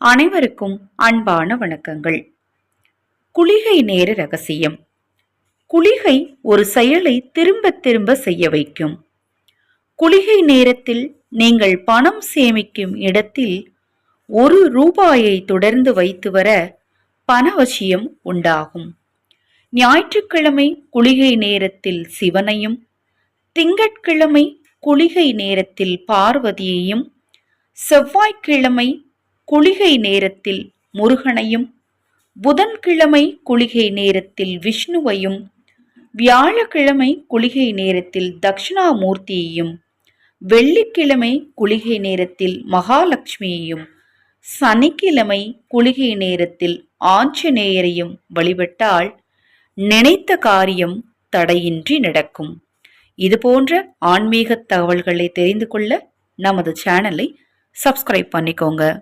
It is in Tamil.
அனைவருக்கும் அன்பான வணக்கங்கள். குளிகை நேர ரகசியம். குளிகை ஒரு செயலை திரும்ப திரும்ப செய்ய வைக்கும். குளிகை நேரத்தில் நீங்கள் பணம் சேமிக்கும் இடத்தில் ரூபாயை தொடர்ந்து வைத்து வர பணவசியம் உண்டாகும். ஞாயிற்றுக்கிழமை குளிகை நேரத்தில் சிவனையும், திங்கட்கிழமை குளிகை நேரத்தில் பார்வதியையும், செவ்வாய்க்கிழமை குளிகை நேரத்தில் முருகனையும், புதன்கிழமை குளிகை நேரத்தில் விஷ்ணுவையும், வியாழக்கிழமை குளிகை நேரத்தில் தட்சிணாமூர்த்தியையும், வெள்ளிக்கிழமை குளிகை நேரத்தில் மகாலட்சுமியையும், சனிக்கிழமை குளிகை நேரத்தில் ஆஞ்சநேயரையும் வழிபட்டால் நினைத்த காரியம் தடையின்றி நடக்கும். இதுபோன்ற ஆன்மீக தகவல்களை தெரிந்து கொள்ள நமது சேனலை சப்ஸ்கிரைப் பண்ணிக்கோங்க.